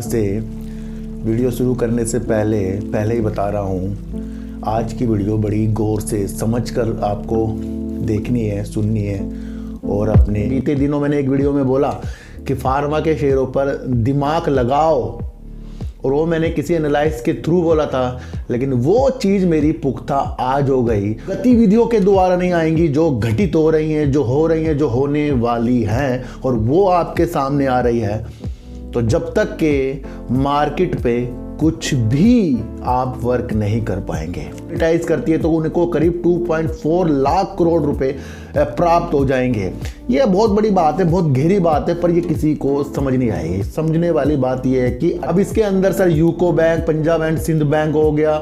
से वीडियो शुरू करने से पहले ही बता रहा हूँ, आज की वीडियो बड़ी गौर से समझकर आपको देखनी है, सुननी है। और अपने बीते दिनों मैंने एक वीडियो में बोला कि फार्मा के शेयरों पर दिमाग लगाओ, और वो मैंने किसी एनालिस्ट के थ्रू बोला था, लेकिन वो चीज़ मेरी पुख्ता आज हो गई। गतिविधियों के द्वारा नहीं आएंगी जो घटित हो रही हैं, जो हो रही हैं, जो होने वाली हैं, और वो आपके सामने आ रही है। तो जब तक के मार्केट पे कुछ भी आप वर्क नहीं कर पाएंगे, एडवर्टाइज करती है तो उनको करीब 2.4 लाख करोड़ रुपए प्राप्त हो जाएंगे। ये बहुत बड़ी बात है, बहुत गहरी बात है, पर ये किसी को समझ नहीं आएगी। समझने वाली बात ये है कि अब इसके अंदर sir UCO bank, Punjab and Sind bank हो गया,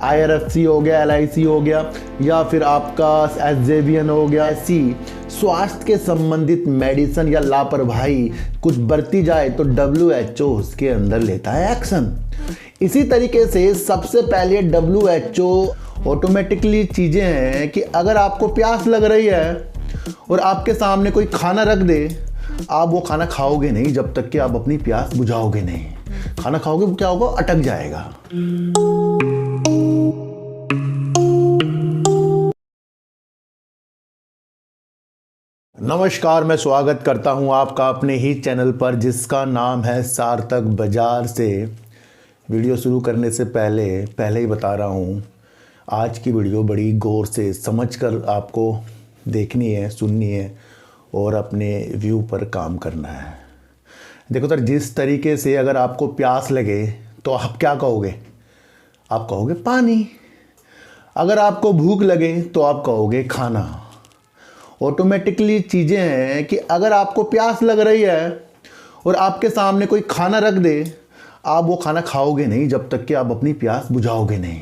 IRFC हो गया, LIC हो गया, या फिर आपका SJVN हो गया, ऐसी स्वास्थ्य के संबंधित मेडिसिन या लापरवाही कुछ बरती जाए तो WHO उसके अंदर लेता है एक्शन। इसी तरीके से सबसे पहले WHO ऑटोमेटिकली चीज़ें हैं कि अगर आपको प्यास लग रही है और आपके सामने कोई खाना रख दे, आप वो खाना खाओगे नहीं जब तक कि आप अपनी प्यास बुझाओगे नहीं। खाना खाओगे वो क्या होगा, अटक जाएगा। नमस्कार, मैं स्वागत करता हूं आपका अपने ही चैनल पर जिसका नाम है सार्थक बाजार से। वीडियो शुरू करने से पहले ही बता रहा हूं, आज की वीडियो बड़ी गौर से समझकर आपको देखनी है, सुननी है और अपने व्यू पर काम करना है। देखो सर, जिस तरीके से अगर आपको प्यास लगे तो आप क्या कहोगे? आप कहोगे पानी। अगर आपको भूख लगे तो आप कहोगे खाना। ऑटोमेटिकली चीज़ें हैं कि अगर आपको प्यास लग रही है और आपके सामने कोई खाना रख दे, आप वो खाना खाओगे नहीं जब तक कि आप अपनी प्यास बुझाओगे नहीं।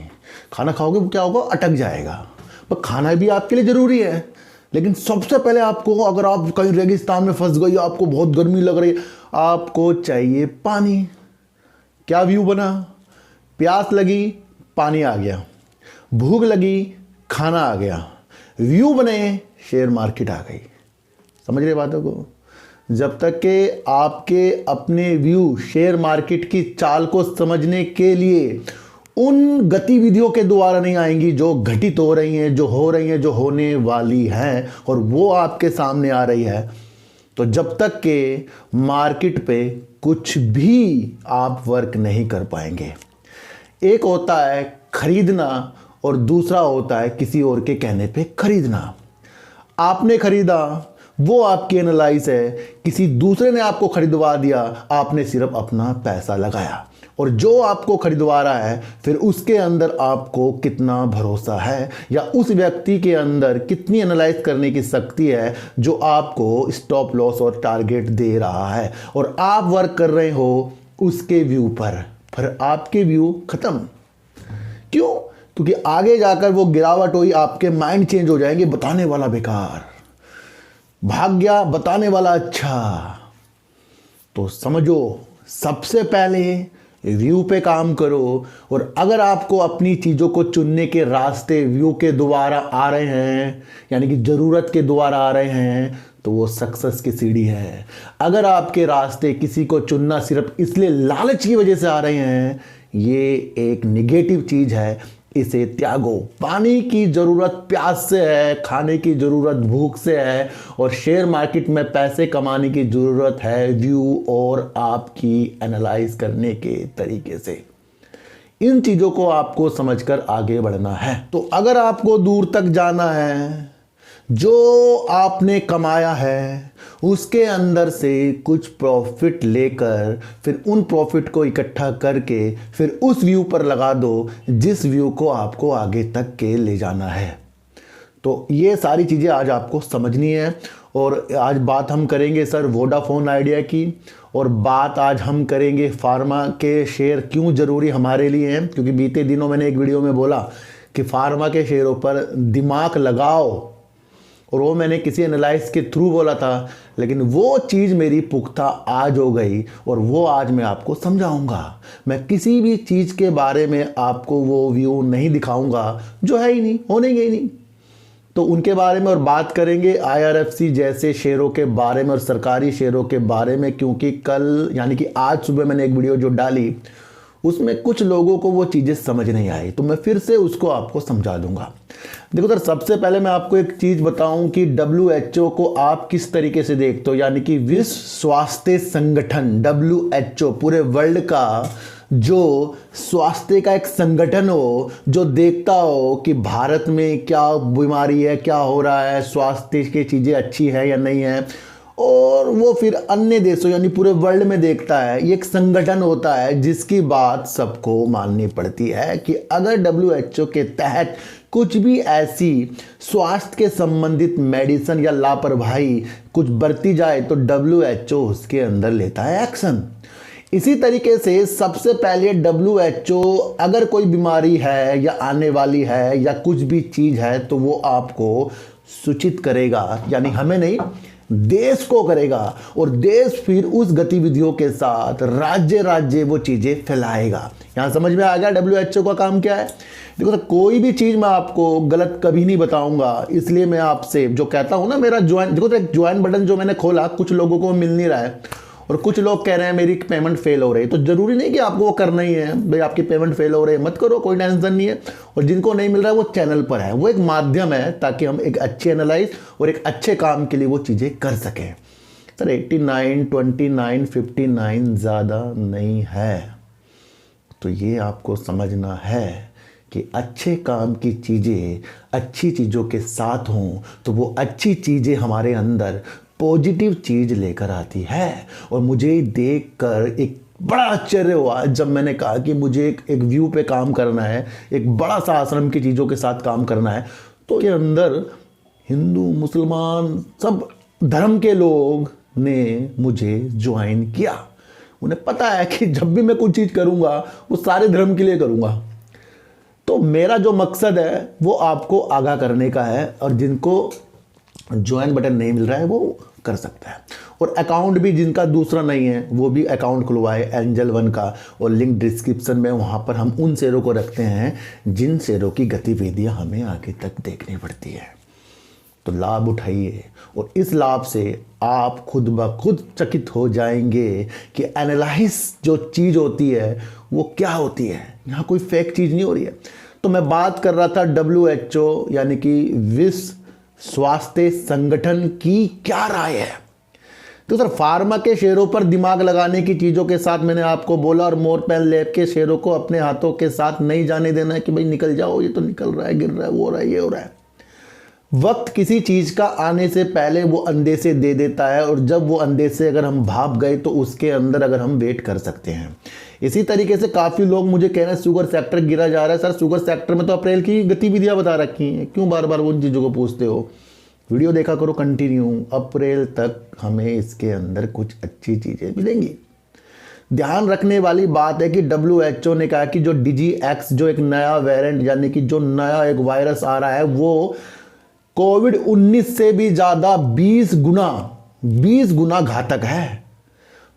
खाना खाओगे वो क्या होगा, अटक जाएगा। पर खाना भी आपके लिए ज़रूरी है, लेकिन सबसे पहले आपको, अगर आप कहीं रेगिस्तान में फंस गई, आपको बहुत गर्मी लग रही है, आपको चाहिए पानी। क्या व्यू बना? प्यास लगी, पानी आ गया। भूख लगी, खाना आ गया। व्यू बने, शेयर मार्केट आ गई। समझ रहे बातों को? जब तक कि आपके अपने व्यू शेयर मार्केट की चाल को समझने के लिए उन गतिविधियों के द्वारा नहीं आएंगी जो घटित हो रही हैं, जो हो रही हैं, जो होने वाली हैं, और वो आपके सामने आ रही है, तो जब तक के मार्केट पे कुछ भी आप वर्क नहीं कर पाएंगे। एक होता है खरीदना और दूसरा होता है किसी और के कहने पे खरीदना। आपने खरीदा, वो आपकी एनालाइज है, किसी दूसरे ने आपको खरीदवा दिया, आपने सिर्फ अपना पैसा लगाया। और जो आपको खरीदवा रहा है, फिर उसके अंदर आपको कितना भरोसा है, या उस व्यक्ति के अंदर कितनी एनालाइज करने की शक्ति है जो आपको स्टॉप लॉस और टारगेट दे रहा है, और आप वर्क कर रहे हो उसके व्यू पर। फिर आपके व्यू खत्म। क्यों? क्योंकि आगे जाकर वो गिरावट हुई, आपके माइंड चेंज हो जाएंगे। बताने वाला बेकार, भाग गया, बताने वाला अच्छा। तो समझो, सबसे पहले व्यू पे काम करो। और अगर आपको अपनी चीज़ों को चुनने के रास्ते व्यू के द्वारा आ रहे हैं, यानी कि ज़रूरत के द्वारा आ रहे हैं, तो वो सक्सेस की सीढ़ी है। अगर आपके रास्ते किसी को चुनना सिर्फ इसलिए लालच की वजह से आ रहे हैं, ये एक निगेटिव चीज़ है, इसे त्यागो। पानी की ज़रूरत प्यास से है, खाने की ज़रूरत भूख से है, और शेयर मार्केट में पैसे कमाने की ज़रूरत है व्यू और आपकी एनालाइज करने के तरीके से। इन चीज़ों को आपको समझकर आगे बढ़ना है। तो अगर आपको दूर तक जाना है, जो आपने कमाया है उसके अंदर से कुछ प्रॉफिट लेकर फिर उन प्रॉफिट को इकट्ठा करके फिर उस व्यू पर लगा दो जिस व्यू को आपको आगे तक के ले जाना है। तो ये सारी चीज़ें आज आपको समझनी है। और आज बात हम करेंगे सर वोडाफोन आइडिया की, और बात आज हम करेंगे फार्मा के शेयर क्यों ज़रूरी हमारे लिए हैं। क्योंकि बीते दिनों मैंने एक वीडियो में बोला कि फार्मा के शेयरों पर दिमाग लगाओ, और वो मैंने किसी एनालिस्ट के थ्रू बोला था, लेकिन वो चीज़ मेरी पुख्ता आज हो गई, और वो आज मैं आपको समझाऊंगा। मैं किसी भी चीज़ के बारे में आपको वो व्यू नहीं दिखाऊंगा जो है ही नहीं, होने ही नहीं। तो उनके बारे में और बात करेंगे, IRFC जैसे शेयरों के बारे में और सरकारी शेयरों के बारे में, क्योंकि कल यानी कि आज सुबह मैंने एक वीडियो जो डाली उसमें कुछ लोगों को वो चीज़ें समझ नहीं आई, तो मैं फिर से उसको आपको समझा दूंगा। देखो सर, सबसे पहले मैं आपको एक चीज़ बताऊं कि WHO को आप किस तरीके से देखते हो, यानी कि विश्व स्वास्थ्य संगठन WHO पूरे वर्ल्ड का जो स्वास्थ्य का एक संगठन हो, जो देखता हो कि भारत में क्या बीमारी है, क्या हो रहा है, स्वास्थ्य की चीज़ें अच्छी है या नहीं है, और वो फिर अन्य देशों यानी पूरे वर्ल्ड में देखता है। ये एक संगठन होता है जिसकी बात सबको माननी पड़ती है कि अगर WHO के तहत कुछ भी ऐसी स्वास्थ्य के संबंधित मेडिसिन या लापरवाही कुछ बरती जाए तो WHO उसके अंदर लेता है एक्शन। इसी तरीके से सबसे पहले WHO अगर कोई बीमारी है या आने वाली है या कुछ भी चीज़ है तो वो आपको सूचित करेगा, यानी हमें नहीं, देश को करेगा, और देश फिर उस गतिविधियों के साथ राज्य राज्य वो चीज़ें फैलाएगा। यहाँ समझ में आ गया WHO का काम क्या है। देखो तो कोई भी चीज़ मैं आपको गलत कभी नहीं बताऊंगा, इसलिए मैं आपसे जो कहता हूँ ना, मेरा ज्वाइन, देखो तो एक ज्वाइन बटन जो मैंने खोला कुछ लोगों को मिल नहीं रहा है और कुछ लोग कह रहे हैं मेरी पेमेंट फेल हो रही है, तो ज़रूरी नहीं कि आपको वो करना ही है। भाई आपकी पेमेंट फेल हो रही है, मत करो, कोई टेंशन नहीं है। और जिनको नहीं मिल रहा है वो चैनल पर है, वो एक माध्यम है ताकि हम एक अच्छे एनालाइज और एक अच्छे काम के लिए वो चीज़ें कर सकें। सर 89, 29, 59 ज़्यादा नहीं है, तो ये आपको समझना है कि अच्छे काम की चीज़ें अच्छी चीज़ों के साथ हों तो वो अच्छी चीज़ें हमारे अंदर पॉजिटिव चीज़ लेकर आती है। और मुझे देखकर एक बड़ा आश्चर्य हुआ जब मैंने कहा कि मुझे एक व्यू पे काम करना है, एक बड़ा सा आश्रम की चीज़ों के साथ काम करना है, तो ये अंदर हिंदू मुसलमान सब धर्म के लोग ने मुझे ज्वाइन किया। उन्हें पता है कि जब भी मैं कुछ चीज़ करूँगा वो सारे धर्म के लिए करूँगा। तो मेरा जो मकसद है वो आपको आगाह करने का है, और जिनको ज्वाइन बटन नहीं मिल रहा है वो कर सकता है। और अकाउंट भी जिनका दूसरा नहीं है वो भी अकाउंट खुलवाए एंजल वन का, और लिंक डिस्क्रिप्शन में, वहाँ पर हम उन शेयरों को रखते हैं जिन शेयरों की गतिविधियाँ हमें आगे तक देखनी पड़ती है। तो लाभ उठाइए, और इस लाभ से आप खुद ब खुद चकित हो जाएंगे कि एनालाइज जो चीज़ होती है वो क्या होती है। यहाँ कोई फेक चीज़ नहीं हो रही है। तो मैं बात कर रहा था WHO यानी कि विश्व स्वास्थ्य संगठन की क्या राय है। तो सर फार्मा के शेयरों पर दिमाग लगाने की चीज़ों के साथ मैंने आपको बोला, और मोरपैन लैब के शेयरों को अपने हाथों के साथ नहीं जाने देना है कि भाई निकल जाओ, ये तो निकल रहा है, गिर रहा है, वो हो रहा है, ये हो रहा है। वक्त किसी चीज़ का आने से पहले वो अंदेशे दे देता है, और जब वो अंदेशे अगर हम भाप गए तो उसके अंदर अगर हम वेट कर सकते हैं। इसी तरीके से काफ़ी लोग मुझे कह रहे हैं शुगर सेक्टर गिरा जा रहा है। सर शुगर सेक्टर में तो अप्रैल की गतिविधियां बता रखी हैं, क्यों बार बार वो उन चीज़ों को पूछते हो। वीडियो देखा करो कंटिन्यू, अप्रैल तक हमें इसके अंदर कुछ अच्छी चीज़ें मिलेंगी। ध्यान रखने वाली बात है कि WHO ने कहा कि जो DGX जो एक नया वेरिएंट यानी कि जो नया एक वायरस आ रहा है वो कोविड-19 से भी ज़्यादा 20 गुना घातक है।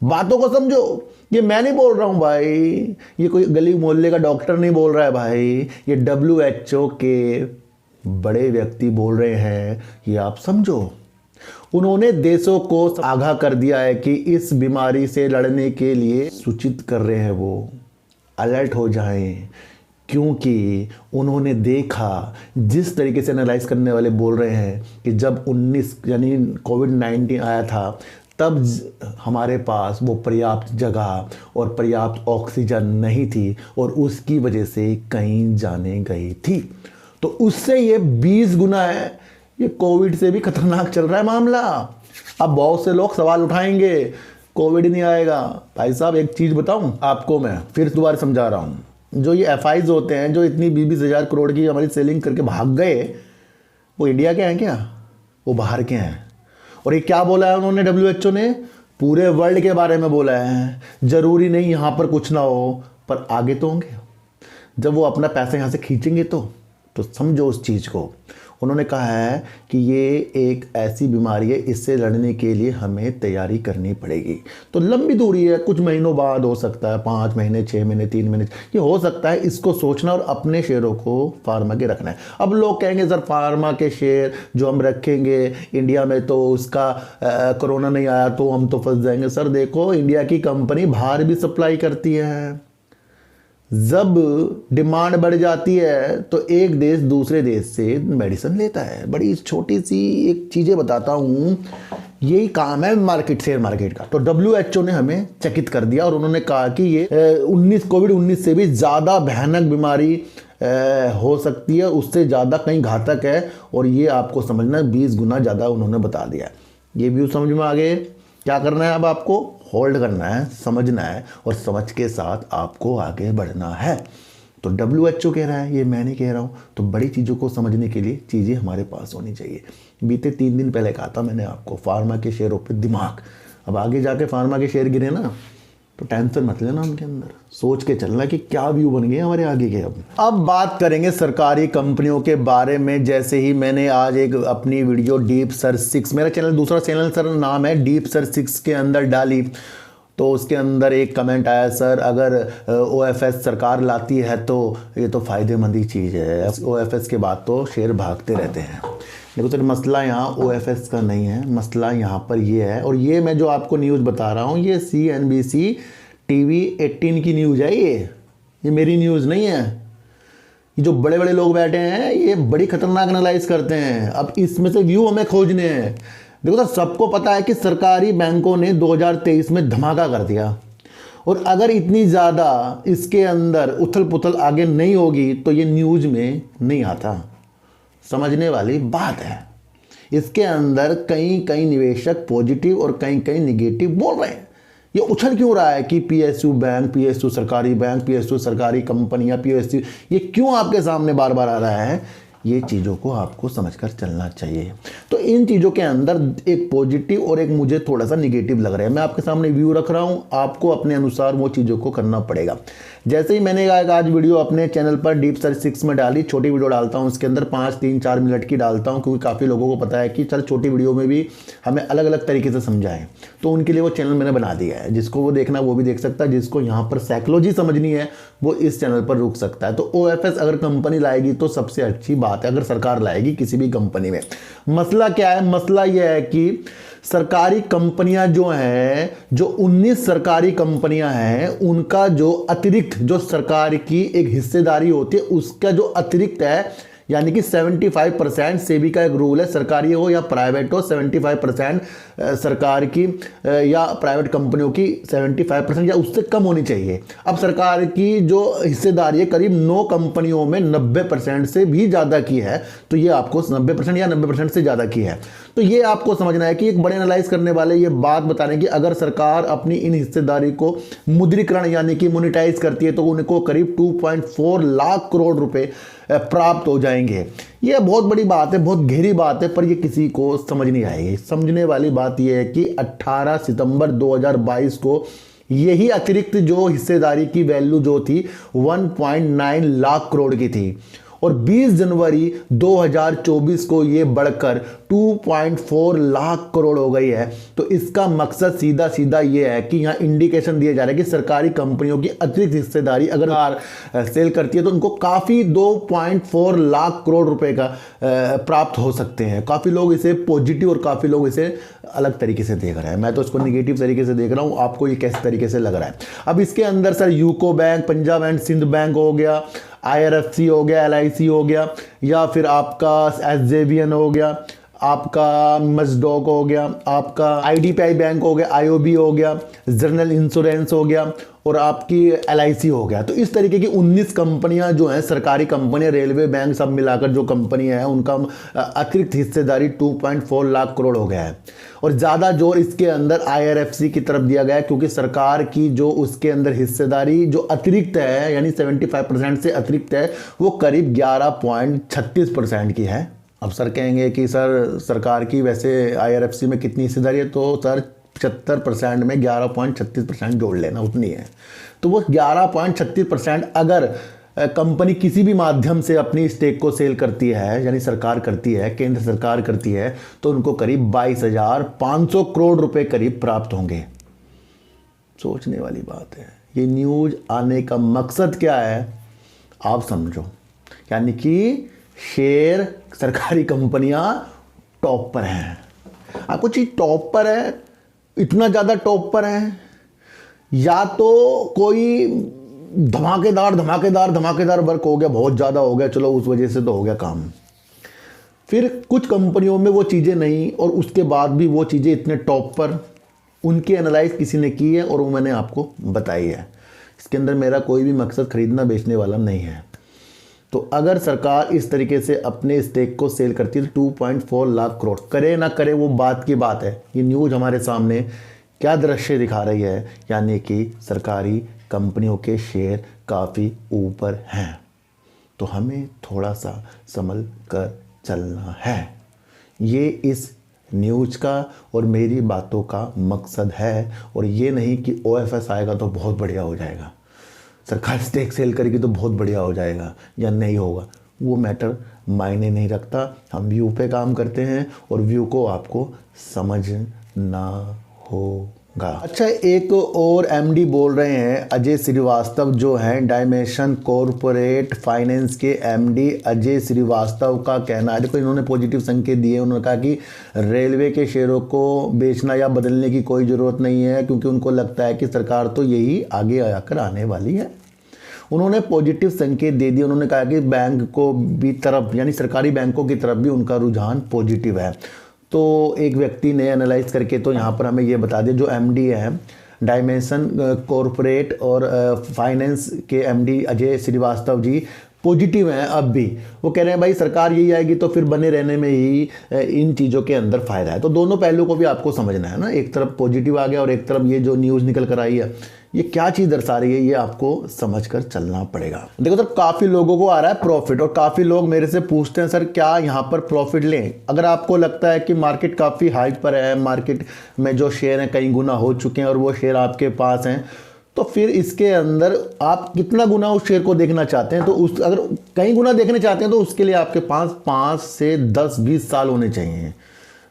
बातों को समझो, ये मैं नहीं बोल रहा हूँ भाई, ये कोई गली मोहल्ले का डॉक्टर नहीं बोल रहा है भाई, ये WHO के बड़े व्यक्ति बोल रहे हैं, ये आप समझो। उन्होंने देशों को आगाह कर दिया है कि इस बीमारी से लड़ने के लिए सूचित कर रहे हैं, वो अलर्ट हो जाएं, क्योंकि उन्होंने देखा जिस तरीके से एनालाइज करने वाले बोल रहे हैं कि जब 19 यानी कोविड-19 आया था तब हमारे पास वो पर्याप्त जगह और पर्याप्त ऑक्सीजन नहीं थी, और उसकी वजह से कई जानें गई थी। तो उससे ये 20 गुना है। ये कोविड से भी खतरनाक चल रहा है मामला। अब बहुत से लोग सवाल उठाएंगे कोविड नहीं आएगा। भाई साहब एक चीज़ बताऊं आपको, मैं फिर दोबारा समझा रहा हूं, जो ये FIs होते हैं जो इतनी 20-20 हज़ार करोड़ की हमारी सेलिंग करके भाग गए, वो इंडिया के हैं क्या? वो बाहर के हैं। और ये क्या बोला है उन्होंने, WHO ने पूरे वर्ल्ड के बारे में बोला है। ज़रूरी नहीं यहाँ पर कुछ ना हो, पर आगे तो होंगे। जब वो अपना पैसा यहाँ से खींचेंगे तो समझो उस चीज़ को। उन्होंने कहा है कि ये एक ऐसी बीमारी है, इससे लड़ने के लिए हमें तैयारी करनी पड़ेगी। तो लंबी दूरी है, कुछ महीनों बाद हो सकता है, 5 महीने, 6 महीने, 3 महीने, ये हो सकता है। इसको सोचना और अपने शेयरों को फार्मा के रखना है। अब लोग कहेंगे सर फार्मा के शेयर जो हम रखेंगे इंडिया में तो उसका कोरोना नहीं आया तो हम तो फंस जाएंगे। सर देखो, इंडिया की कंपनी बाहर भी सप्लाई करती है। जब डिमांड बढ़ जाती है तो एक देश दूसरे देश से मेडिसिन लेता है। बड़ी छोटी सी एक चीज़ें बताता हूँ, यही काम है मार्केट, शेयर मार्केट का। तो WHO ने हमें चकित कर दिया और उन्होंने कहा कि ये कोविड-19 से भी ज़्यादा भयानक बीमारी हो सकती है, उससे ज़्यादा कहीं घातक है। और ये आपको समझना 20 गुना ज़्यादा उन्होंने बता दिया। ये व्यू समझ में आ गए? क्या करना है अब आपको? होल्ड करना है, समझना है और समझ के साथ आपको आगे बढ़ना है। तो WHO कह रहा है, ये मैं नहीं कह रहा हूँ। तो बड़ी चीज़ों को समझने के लिए चीज़ें हमारे पास होनी चाहिए। बीते 3 दिन पहले कहा था मैंने आपको, फार्मा के शेयरों पे दिमाग। अब आगे जाके फार्मा के शेयर गिरे ना तो टेंशन मत लेना, उनके अंदर सोच के चलना कि क्या व्यू बन गए हमारे आगे के। अब बात करेंगे सरकारी कंपनियों के बारे में। जैसे ही मैंने आज एक अपनी वीडियो डीप सर्च 6, मेरा चैनल दूसरा चैनल सर नाम है डीप सर्च 6 के अंदर डाली तो उसके अंदर एक कमेंट आया, सर अगर OFS सरकार लाती है तो ये तो फ़ायदेमंद ही चीज़ है, OFS के बाद तो शेयर भागते रहते हैं। देखो सर, मसला यहाँ OFS का नहीं है, मसला यहाँ पर ये है। और ये मैं जो आपको न्यूज़ बता रहा हूँ ये CNBC TV 18 की न्यूज़ है। ये मेरी न्यूज़ नहीं है। ये जो बड़े बड़े लोग बैठे हैं ये बड़ी खतरनाक एनालाइज करते हैं। अब इसमें से व्यू हमें खोजने हैं। देखो सर, सबको पता है कि सरकारी बैंकों ने 2023 में धमाका कर दिया और अगर इतनी ज़्यादा इसके अंदर उथल पुथल आगे नहीं होगी तो ये न्यूज़ में नहीं आता। समझने वाली बात है। इसके अंदर कई निवेशक पॉजिटिव और कई निगेटिव बोल रहे हैं। ये उछल क्यों रहा है कि PSU बैंक, PSU सरकारी बैंक, PSU सरकारी कंपनियां, PSU, ये क्यों आपके सामने बार बार आ रहा है? ये चीज़ों को आपको समझकर चलना चाहिए। तो इन चीज़ों के अंदर एक पॉजिटिव और एक मुझे थोड़ा सा निगेटिव लग रहा है। मैं आपके सामने व्यू रख रहा हूँ, आपको अपने अनुसार वो चीज़ों को करना पड़ेगा। जैसे ही मैंने आज वीडियो अपने चैनल पर डीप सर्च 6 में डाली, छोटी वीडियो डालता हूँ, उसके अंदर 5, 3, 4 मिनट की डालता हूँ क्योंकि काफ़ी लोगों को पता है कि चल छोटी वीडियो में भी हमें अलग अलग तरीके से समझाएं। तो उनके लिए वो चैनल मैंने बना दिया है। जिसको वो देखना वो भी देख सकता है, जिसको यहाँ पर साइकोलॉजी समझनी है वो इस चैनल पर रुक सकता है। तो OFS अगर कंपनी लाएगी तो सबसे अच्छी बात है, अगर सरकार लाएगी किसी भी कंपनी में। मसला क्या है? मसला यह है कि सरकारी कंपनियां जो हैं, जो 19 सरकारी कंपनियां हैं, उनका जो अतिरिक्त जो सरकार की एक हिस्सेदारी होती है उसका जो अतिरिक्त है, यानी कि 75% सेबी का एक रूल है, सरकारी हो या प्राइवेट हो, 75% सरकार की या प्राइवेट कंपनियों की 75% या उससे कम होनी चाहिए। अब सरकार की जो हिस्सेदारी है करीब 9 कंपनियों में 90% से भी ज़्यादा की है। तो ये आपको 90% या 90% से ज़्यादा की है। तो ये आपको समझना है कि एक बड़े एनालाइज करने वाले ये बात बता रहे हैं कि अगर सरकार अपनी इन हिस्सेदारी को मुद्रीकरण यानी कि मोनेटाइज करती है तो उनको करीब 2.4 लाख करोड़ रुपए प्राप्त हो जाएंगे। ये बहुत बड़ी बात है, बहुत गहरी बात है, पर ये किसी को समझ नहीं आएगी। समझने वाली बात यह है कि 18 सितंबर 2022 को यही अतिरिक्त जो हिस्सेदारी की वैल्यू जो थी 1.9 लाख करोड़ की थी और 20 जनवरी 2024 को ये बढ़कर 2.4 लाख करोड़ हो गई है। तो इसका मकसद सीधा सीधा ये है कि यहाँ इंडिकेशन दिया जा रहा है कि सरकारी कंपनियों की अतिरिक्त हिस्सेदारी अगर सेल करती है तो उनको काफ़ी 2.4 लाख करोड़ रुपए का प्राप्त हो सकते हैं। काफ़ी लोग इसे पॉजिटिव और काफ़ी लोग इसे अलग तरीके से देख रहे हैं। मैं तो इसको निगेटिव तरीके से देख रहा हूँ, आपको ये किस तरीके से लग रहा है? अब इसके अंदर sir UCO bank, Punjab and Sind bank हो गया, IRFC हो गया, LIC हो गया, या फिर आपका SJVN हो गया, आपका मजडॉक हो गया, आपका IDPI बैंक हो गया, IOB हो गया, जनरल इंश्योरेंस हो गया और आपकी LIC हो गया। तो इस तरीके की 19 कंपनियां जो हैं, सरकारी कंपनियां, रेलवे, बैंक सब मिलाकर जो कंपनियां हैं उनका अतिरिक्त हिस्सेदारी 2.4 लाख करोड़ हो गया है। और ज़्यादा जोर इसके अंदर IRFC की तरफ दिया गया है क्योंकि सरकार की जो उसके अंदर हिस्सेदारी जो अतिरिक्त है यानी 75% से अतिरिक्त है वो करीब 11.36% की है। अब सर कहेंगे कि सर सरकार की वैसे IRFC में कितनी हिस्सेदारी है? तो सर 75% में 11.36% जोड़ लेना, उतनी है। तो वो 11.36% अगर कंपनी किसी भी माध्यम से अपनी स्टेक को सेल करती है, यानी सरकार करती है, केंद्र सरकार करती है, तो उनको करीब 22,500 करोड़ रुपए करीब प्राप्त होंगे। सोचने वाली बात है। ये न्यूज़ आने का मकसद क्या है आप समझो, यानी कि शेयर सरकारी कंपनियां टॉप पर हैं। आपको चीज़ टॉप पर है, इतना ज़्यादा टॉप पर है, या तो कोई धमाकेदार वर्क हो गया, बहुत ज़्यादा हो गया, चलो उस वजह से तो हो गया काम। फिर कुछ कंपनियों में वो चीज़ें नहीं, और उसके बाद भी वो चीज़ें इतने टॉप पर, उनकी एनालाइज किसी ने की है और वो मैंने आपको बताई है। इसके अंदर मेरा कोई भी मकसद खरीदना बेचने वाला नहीं है। तो अगर सरकार इस तरीके से अपने स्टेक को सेल करती है तो 2.4 लाख करोड़, करे ना करे वो बात की बात है। ये न्यूज़ हमारे सामने क्या दृश्य दिखा रही है, यानी कि सरकारी कंपनियों के शेयर काफ़ी ऊपर हैं। तो हमें थोड़ा सा संभल कर चलना है। ये इस न्यूज़ का और मेरी बातों का मकसद है, और ये नहीं कि OFS आएगा तो बहुत बढ़िया हो जाएगा, सरकार स्टेक सेल करेगी तो बहुत बढ़िया हो जाएगा या नहीं होगा, वो मैटर मायने नहीं रखता। हम व्यू पे काम करते हैं और व्यू को आपको समझना होगा। अच्छा, एक और MD बोल रहे हैं, अजय श्रीवास्तव जो हैं, डायमेंशन कॉरपोरेट फाइनेंस के MD अजय श्रीवास्तव का कहना है, देखो इन्होंने पॉजिटिव संकेत दिए। उन्होंने कहा कि रेलवे के शेयरों को बेचना या बदलने की कोई ज़रूरत नहीं है, क्योंकि उनको लगता है कि सरकार तो यही आगे आकर आने वाली है। उन्होंने पॉजिटिव संकेत दे दिए। उन्होंने कहा कि बैंक को भी तरफ, यानी सरकारी बैंकों की तरफ भी उनका रुझान पॉजिटिव है। तो एक व्यक्ति ने एनालाइज करके तो यहाँ पर हमें ये बता दिया, जो MD हैं डायमेंशन कॉरपोरेट और फाइनेंस के MD अजय श्रीवास्तव जी पॉजिटिव हैं अब भी। वो कह रहे हैं भाई सरकार यही आएगी तो फिर बने रहने में ही इन चीज़ों के अंदर फ़ायदा है। तो दोनों पहलू को भी आपको समझना है ना, एक तरफ पॉजिटिव आ गया और एक तरफ ये जो न्यूज़ निकल कर आई है ये क्या चीज़ दर्शा रही है, ये आपको समझकर चलना पड़ेगा। देखो सर, काफ़ी लोगों को आ रहा है प्रॉफिट, और काफ़ी लोग मेरे से पूछते हैं सर क्या यहाँ पर प्रॉफिट लें। अगर आपको लगता है कि मार्केट काफ़ी हाइट पर है, मार्केट में जो शेयर हैं कई गुना हो चुके हैं और वो शेयर आपके पास हैं, तो फिर इसके अंदर आप कितना गुना उस शेयर को देखना चाहते हैं। तो उस अगर कई गुना देखने चाहते हैं तो उसके लिए आपके पास 5 से 10-20 साल होने चाहिए,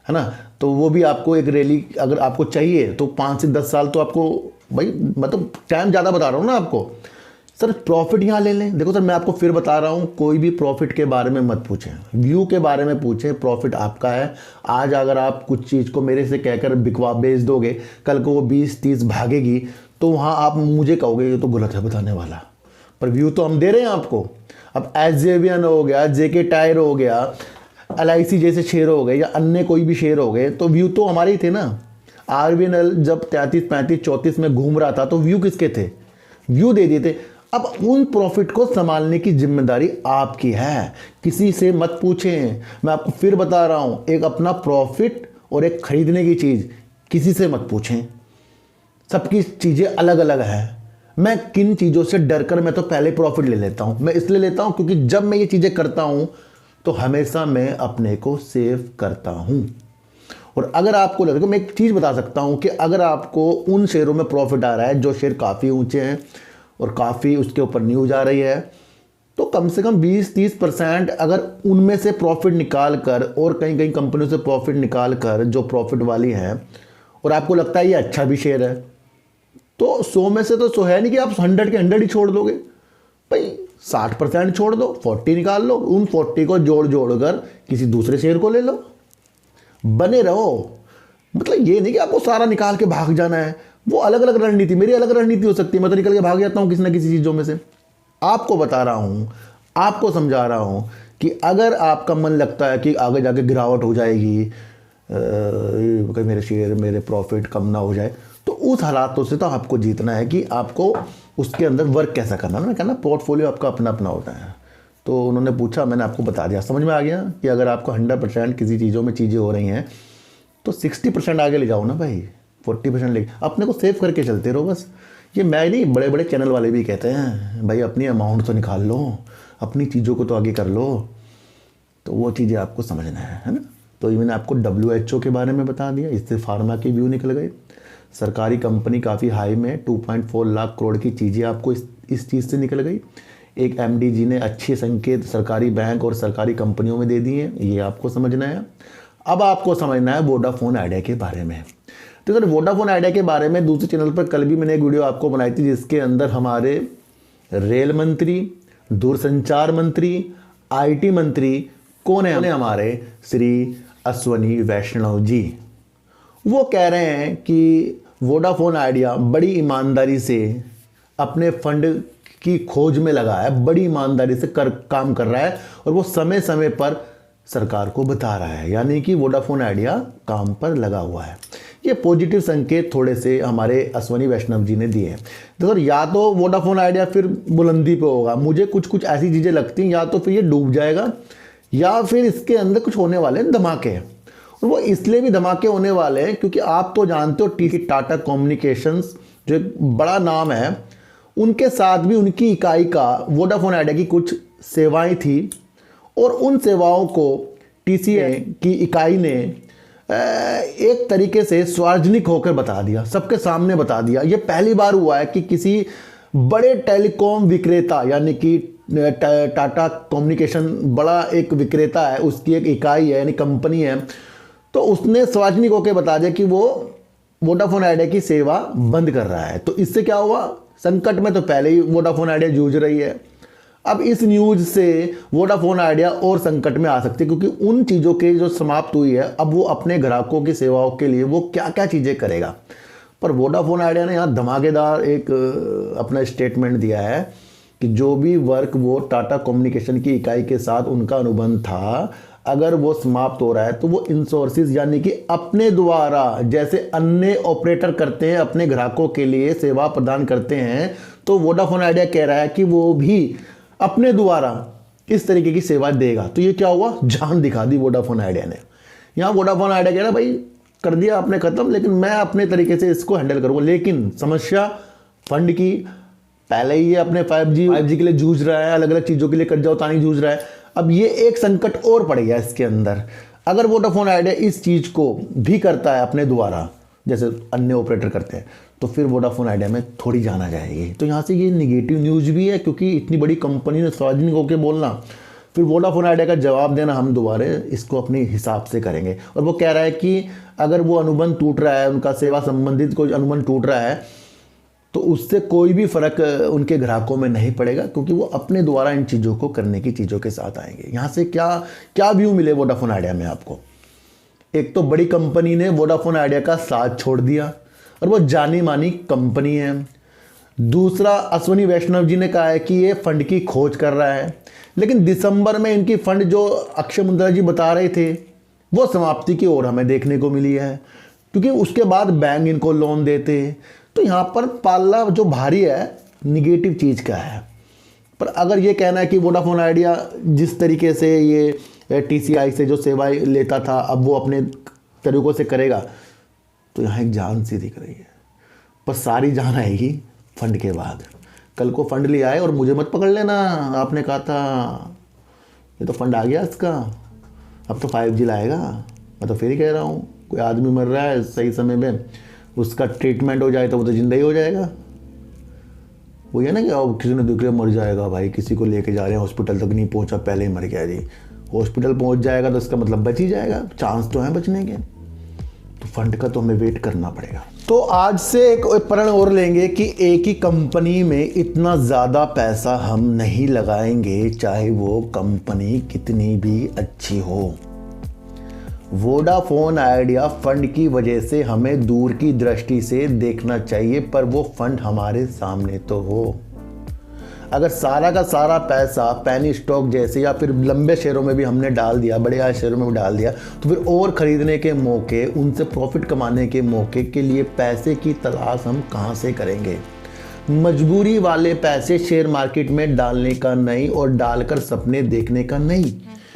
है ना। तो वो भी आपको एक रैली अगर आपको चाहिए तो 5 से 10 साल तो आपको, भाई मतलब टाइम ज़्यादा बता रहा हूँ ना आपको। सर प्रॉफिट यहाँ ले लें। देखो सर, मैं आपको फिर बता रहा हूँ, कोई भी प्रॉफिट के बारे में मत पूछें, व्यू के बारे में पूछें। प्रॉफिट आपका है। आज अगर आप कुछ चीज़ को मेरे से कहकर बिकवा बेच दोगे, कल को वो 20-30 भागेगी, तो वहाँ आप मुझे कहोगे ये तो गलत है बताने वाला, पर व्यू तो हम दे रहे हैं आपको। अब एसजेवियन हो गया, जेके टायर हो गया, LIC जैसे शेयर हो गए या अन्य कोई भी शेयर हो गए, तो व्यू तो हमारे ही थे ना। RVNL जब 33, 35, 34 में घूम रहा था तो व्यू किसके थे? व्यू दे दिए थे। अब उन प्रॉफिट को संभालने की जिम्मेदारी आपकी है, किसी से मत पूछें। मैं आपको फिर बता रहा हूं, एक अपना प्रॉफिट और एक खरीदने की चीज़ किसी से मत पूछें। सबकी चीज़ें अलग अलग है। मैं किन चीज़ों से डर कर मैं तो पहले प्रॉफिट ले लेता हूं। मैं इसलिए लेता हूं क्योंकि जब मैं ये चीज़ें करता हूं तो हमेशा मैं अपने को सेव करता हूं। और अगर आपको लगे, मैं एक चीज़ बता सकता हूं कि अगर आपको उन शेयरों में प्रॉफिट आ रहा है जो शेयर काफ़ी ऊंचे हैं और काफ़ी उसके ऊपर न्यूज़ आ रही है, तो कम से कम 20-30% अगर उनमें से प्रॉफिट निकाल कर, और कई कई कंपनियों से प्रॉफिट निकाल कर जो प्रॉफिट वाली हैं, और आपको लगता है ये अच्छा भी शेयर है, तो 100 में से तो 100 है नहीं कि आप 100 के 100 ही छोड़ दोगे। भाई 60% छोड़ दो, 40 निकाल लो, उन 40 को जोड़ कर किसी दूसरे शेयर को ले लो, बने रहो। मतलब ये नहीं कि आपको सारा निकाल के भाग जाना है। वो अलग अलग रणनीति, मेरी अलग रणनीति हो सकती है, मैं तो निकल के भाग जाता हूँ किसी ना किसी चीज़ों में से। आपको बता रहा हूँ, आपको समझा रहा हूँ कि अगर आपका मन लगता है कि आगे जाके गिरावट हो जाएगी, कहीं मेरे शेयर, मेरे प्रॉफिट कम ना हो जाए, तो उस हालातों से तो आपको जीतना है कि आपको उसके अंदर वर्क कैसा करना है। मैं कहना पोर्टफोलियो आपका अपना अपना होता है। तो उन्होंने पूछा, मैंने आपको बता दिया, समझ में आ गया कि अगर आपको 100% किसी चीज़ों में चीज़ें हो रही हैं तो 60% आगे ले जाओ ना भाई, 40% ले अपने को सेव करके चलते रहो बस। ये मैं नहीं, बड़े बड़े चैनल वाले भी कहते हैं भाई अपनी अमाउंट तो निकाल लो, अपनी चीज़ों को तो आगे कर लो। तो वो चीज़ें आपको समझना है ना। तो ये मैंने आपको WHO के बारे में बता दिया, इससे फार्मा के व्यू निकल गए। सरकारी कंपनी काफ़ी हाई में 2.4 लाख करोड़ की चीज़ें आपको इस चीज़ से निकल गई। एक एमडी जी ने अच्छे संकेत सरकारी बैंक और सरकारी कंपनियों में दे दिए, ये आपको समझना है। अब आपको समझना है वोडाफोन आइडिया के बारे में। तो सर वोडाफोन आइडिया के बारे में दूसरे चैनल पर कल भी मैंने एक वीडियो आपको बनाई थी, जिसके अंदर हमारे रेल मंत्री, दूरसंचार मंत्री, आईटी मंत्री कौन है, हमारे श्री अश्वनी वैष्णव जी। वो कह रहे हैं कि वोडाफोन आइडिया बड़ी ईमानदारी से अपने फंड की खोज में लगा है, बड़ी ईमानदारी से काम कर रहा है और वो समय समय पर सरकार को बता रहा है, यानी कि वोडाफोन आइडिया काम पर लगा हुआ है। ये पॉजिटिव संकेत थोड़े से हमारे अश्वनी वैष्णव जी ने दिए हैं। तो सर या तो वोडाफोन आइडिया फिर बुलंदी पे होगा, मुझे कुछ ऐसी चीज़ें लगती हैं, या तो फिर ये डूब जाएगा या फिर इसके अंदर कुछ होने वाले धमाके हैं। और वो इसलिए भी धमाके होने वाले हैं क्योंकि आप तो जानते हो टाटा कम्युनिकेशंस जो एक बड़ा नाम है, उनके साथ भी उनकी इकाई का वोडाफोन आइडिया की कुछ सेवाएं थी और उन सेवाओं को टीसीए की इकाई ने एक तरीके से सार्वजनिक होकर बता दिया, सबके सामने बता दिया। ये पहली बार हुआ है कि किसी बड़े टेलीकॉम विक्रेता, यानी कि टाटा कम्युनिकेशन बड़ा एक विक्रेता है, उसकी एक इकाई है यानी कंपनी है, तो उसने सार्वजनिक होकर बता दिया कि वो वोडाफोन आइडिया की सेवा बंद कर रहा है। तो इससे क्या हुआ, संकट में तो पहले ही वोडाफोन आइडिया जूझ रही है, अब इस न्यूज़ से वोडाफोन आइडिया और संकट में आ सकती है, क्योंकि उन चीज़ों के जो समाप्त हुई है अब वो अपने ग्राहकों की सेवाओं के लिए वो क्या क्या चीज़ें करेगा। पर वोडाफोन आइडिया ने यहाँ धमाकेदार एक अपना स्टेटमेंट दिया है कि जो भी वर्क वो टाटा कम्युनिकेशन की इकाई के साथ उनका अनुबंध था, अगर वो समाप्त हो रहा है तो वो इंसोर्सेज यानी कि अपने द्वारा जैसे अन्य ऑपरेटर करते हैं, अपने ग्राहकों के लिए सेवा प्रदान करते हैं, तो वोडाफोन आइडिया कह रहा है कि वो भी अपने द्वारा इस तरीके की सेवा देगा। तो ये क्या हुआ, जान दिखा दी वोडाफोन आइडिया ने। यहाँ वोडाफोन आइडिया कह रहा भाई कर दिया आपने ख़त्म, लेकिन मैं अपने तरीके से इसको हैंडल करूँगा। लेकिन समस्या फंड की, पहले ही ये अपने 5G के लिए जूझ रहा है, अलग अलग चीज़ों के लिए कट जाओ तानी जूझ रहा है, अब ये एक संकट और पड़ गया इसके अंदर। अगर वोडाफोन आइडिया इस चीज़ को भी करता है अपने द्वारा जैसे अन्य ऑपरेटर करते हैं, तो फिर वोडाफोन आइडिया में थोड़ी जाना जाएगी। तो यहाँ से ये निगेटिव न्यूज़ भी है, क्योंकि इतनी बड़ी कंपनी ने सार्वजनिक होकर बोलना, फिर वोडाफोन आइडिया का जवाब देना हम दोबारा इसको अपने हिसाब से करेंगे। और वो कह रहा है कि अगर वो अनुबंध टूट रहा है, उनका सेवा संबंधित कोई अनुबंध टूट रहा है, तो उससे कोई भी फ़र्क उनके ग्राहकों में नहीं पड़ेगा, क्योंकि वो अपने द्वारा इन चीज़ों को करने की चीज़ों के साथ आएंगे। यहाँ से क्या क्या व्यू मिले वोडाफोन आइडिया में आपको, एक तो बड़ी कंपनी ने वोडाफोन आइडिया का साथ छोड़ दिया और वो जानी मानी कंपनी है। दूसरा, अश्वनी वैष्णव जी ने कहा है कि ये फंड की खोज कर रहा है, लेकिन दिसंबर में इनकी फंड जो अक्षय मुंद्रा जी बता रहे थे वो समाप्ति की ओर हमें देखने को मिली है, क्योंकि उसके बाद बैंक इनको लोन देते। तो यहाँ पर पाला जो भारी है निगेटिव चीज़ का है। पर अगर ये कहना है कि वोडाफोन आइडिया जिस तरीके से ये टीसीआई से जो सेवाएं लेता था अब वो अपने तरीक़ों से करेगा, तो यहाँ एक जान सी दिख रही है। पर सारी जान आएगी फंड के बाद। कल को फंड ले आए और मुझे मत पकड़ लेना, आपने कहा था ये तो फंड आ गया इसका, अब तो 5G लाएगा। मैं तो फिर ही कह रहा हूँ, कोई आदमी मर रहा है सही समय में, उसका ट्रीटमेंट हो जाए तो वो तो जिंदा ही हो जाएगा। वो है ना कि अब किसी ने दुखिया मर जाएगा, भाई किसी को लेके जा रहे हैं हॉस्पिटल तक नहीं पहुंचा, पहले ही मर गया जी। हॉस्पिटल पहुंच जाएगा तो इसका मतलब बच ही जाएगा, चांस तो है बचने के। तो फंड का तो हमें वेट करना पड़ेगा। तो आज से एक प्रण और लेंगे कि एक ही कंपनी में इतना ज़्यादा पैसा हम नहीं लगाएंगे, चाहे वो कंपनी कितनी भी अच्छी हो। वोडाफोन आइडिया फंड की वजह से हमें दूर की दृष्टि से देखना चाहिए, पर वो फंड हमारे सामने तो हो। अगर सारा का सारा पैसा पैनी स्टॉक जैसे या फिर लंबे शेयरों में भी हमने डाल दिया, बड़े आए शेयरों में भी डाल दिया, तो फिर और ख़रीदने के मौके, उनसे प्रॉफिट कमाने के मौके के लिए पैसे की तलाश हम कहाँ से करेंगे। मजबूरी वाले पैसे शेयर मार्केट में डालने का नहीं और डालकर सपने देखने का नहीं,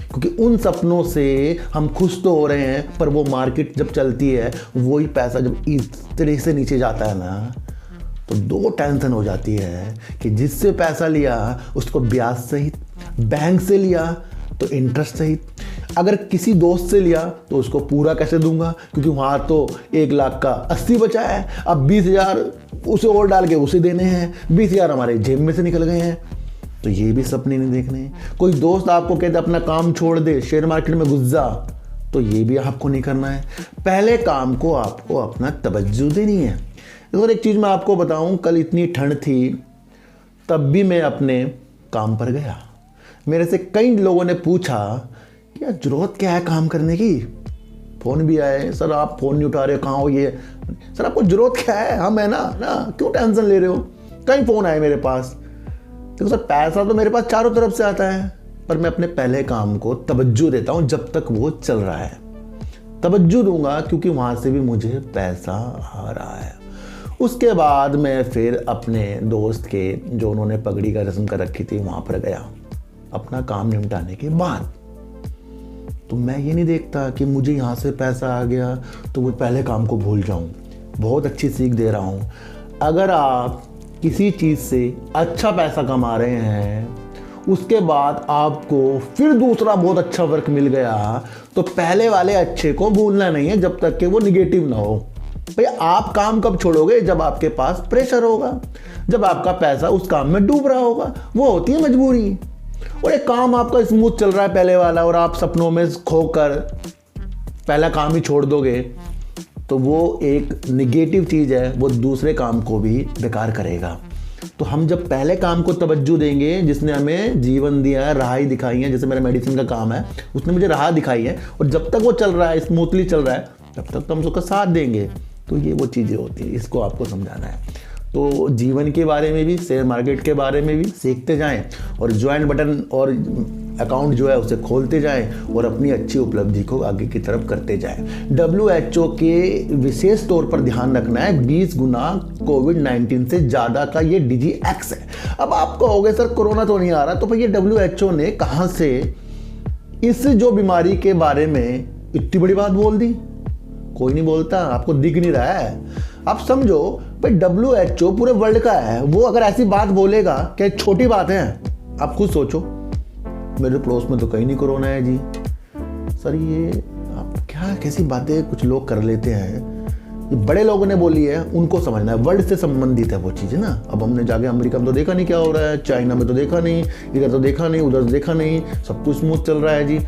क्योंकि उन सपनों से हम खुश तो हो रहे हैं, पर वो मार्केट जब चलती है वही पैसा जब इस तरह से नीचे जाता है ना, तो दो टेंशन हो जाती है कि जिससे पैसा लिया उसको ब्याज सहित, बैंक से लिया तो इंटरेस्ट सहित, अगर किसी दोस्त से लिया तो उसको पूरा कैसे दूंगा, क्योंकि वहाँ तो 1 लाख का 80 बचा है, अब 20,000 उसे और डाल के उसे देने हैं, 20,000 हमारे जेब में से निकल गए हैं। तो ये भी सपने नहीं देखने। कोई दोस्त आपको कहते अपना काम छोड़ दे, शेयर मार्केट में घुस जा, तो ये भी आपको नहीं करना है। पहले काम को आपको अपना तवज्जो देनी है। और एक चीज़ मैं आपको बताऊं, कल इतनी ठंड थी तब भी मैं अपने काम पर गया। मेरे से कई लोगों ने पूछा कि यार ज़रूरत क्या है काम करने की, फ़ोन भी आए, सर आप फ़ोन नहीं उठा रहे, कहाँ हो ये, सर आपको ज़रूरत क्या है, हम है ना क्यों टेंशन ले रहे हो। कई फ़ोन आए मेरे पास। देखो सर पैसा तो मेरे पास चारों तरफ से आता है, पर मैं अपने पहले काम को तवज्जो देता हूँ जब तक वो चल रहा है। तवज्जो दूंगा क्योंकि वहाँ से भी मुझे पैसा आ रहा है। उसके बाद मैं फिर अपने दोस्त के, जो उन्होंने पगड़ी का रस्म कर रखी थी, वहाँ पर गया। अपना काम निपटाने के बाद तो मैं ये नहीं देखता कि मुझे यहाँ से पैसा आ गया तो वो पहले काम को भूल जाऊँ। बहुत अच्छी सीख दे रहा हूँ। अगर आप किसी चीज़ से अच्छा पैसा कमा रहे हैं, उसके बाद आपको फिर दूसरा बहुत अच्छा वर्क मिल गया, तो पहले वाले अच्छे को भूलना नहीं है जब तक कि वो निगेटिव ना हो। भाई आप काम कब छोड़ोगे? जब आपके पास प्रेशर होगा, जब आपका पैसा उस काम में डूब रहा होगा, वो होती है मजबूरी। और एक काम आपका स्मूथ चल रहा है पहले वाला, और आप सपनों में खोकर पहला काम ही छोड़ दोगे, तो वो एक निगेटिव चीज़ है, वो दूसरे काम को भी बेकार करेगा। तो हम जब पहले काम को तवज्जो देंगे, जिसने हमें जीवन दिया है, राह दिखाई है, जैसे मेरा मेडिसिन का काम है, उसने मुझे राह दिखाई है, और जब तक वो चल रहा है, स्मूथली चल रहा है, तब तक तो हम उसका साथ देंगे। तो ये वो चीज़ें होती है, इसको आपको समझाना है। तो जीवन के बारे में भी, शेयर मार्केट के बारे में भी सीखते जाएं, और ज्वाइन बटन और अकाउंट जो है उसे खोलते जाएं, और अपनी अच्छी उपलब्धि को आगे की तरफ करते जाएं। WHO के विशेष तौर पर ध्यान रखना है, 20 गुना कोविड-19 से ज़्यादा का ये DGX है। अब आप कहोगे सर कोरोना तो नहीं आ रहा, तो भाई ये WHO ने कहाँ से इस जो बीमारी के बारे में इतनी बड़ी बात बोल दी? कोई नहीं बोलता, आपको दिख नहीं रहा है। आप समझो भाई WHO पूरे वर्ल्ड का है, वो अगर ऐसी बात बोलेगा क्या छोटी बात है? आप खुद सोचो, मेरे पड़ोस में तो कहीं नहीं कोरोना है जी। सर ये आप क्या कैसी बातें कुछ लोग कर लेते हैं। ये बड़े लोगों ने बोली है, उनको समझना है, वर्ल्ड से संबंधित है वो चीज़ ना। अब हमने जाके अमेरिका में तो देखा नहीं क्या हो रहा है, चाइना में तो देखा नहीं, इधर तो देखा नहीं, उधर तो देखा नहीं, सब कुछ स्मूथ चल रहा है जी।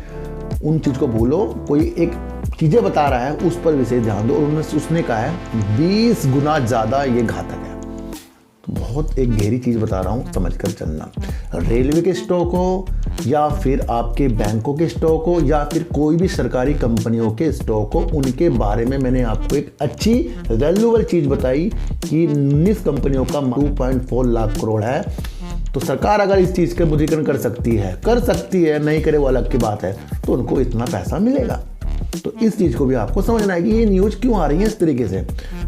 उन चीज़ को भूलो, कोई एक चीज़ें बता रहा है उस पर विशेष ध्यान दो। और उसने कहा है 20 गुना ज़्यादा ये घातक है। तो बहुत एक गहरी चीज़ बता रहा हूँ, समझ कर चलना। रेलवे के स्टॉक हो, या फिर आपके बैंकों के स्टॉक हो, या फिर कोई भी सरकारी कंपनियों के स्टॉक हो, उनके बारे में मैंने आपको एक अच्छी वैल्यूएबल चीज़ बताई कि 19 कंपनियों का 2.4 लाख करोड़ है। तो सरकार अगर इस चीज़ का मुद्रीकरण कर सकती है, नहीं करे वो अलग की बात है, तो उनको इतना पैसा मिलेगा। तो इस चीज़ को भी आपको समझना है कि ये न्यूज़ क्यों आ रही है इस तरीके से।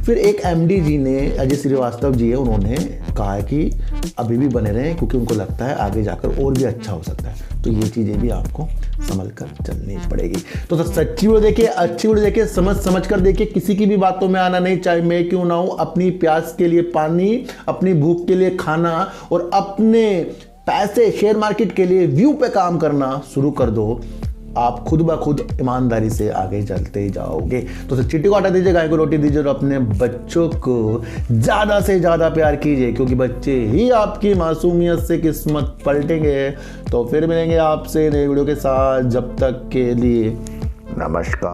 फिर एक MD जी ने, अजय श्रीवास्तव जी है, उन्होंने कहा है कि अभी भी बने रहें, क्योंकि उनको लगता है आगे जाकर और भी अच्छा हो सकता है। तो ये चीज़ें भी आपको संभल कर चलनी पड़ेगी। तो सच्ची वीडियो देखिए, अच्छी वीडियो देखिए, समझ कर देखिए, किसी की भी बातों में आना नहीं, चाहे मैं क्यों ना हूँ। अपनी प्यास के लिए पानी, अपनी भूख के लिए खाना, और अपने पैसे शेयर मार्केट के लिए व्यू पे काम करना शुरू कर दो। आप खुद ब खुद ईमानदारी से आगे चलते जाओगे। तो चिट्ठी को हटा दीजिए, गाय को रोटी दीजिए, और अपने बच्चों को ज़्यादा से ज़्यादा प्यार कीजिए, क्योंकि बच्चे ही आपकी मासूमियत से किस्मत पलटेंगे। तो फिर मिलेंगे आपसे नई वीडियो के साथ, जब तक के लिए नमस्कार।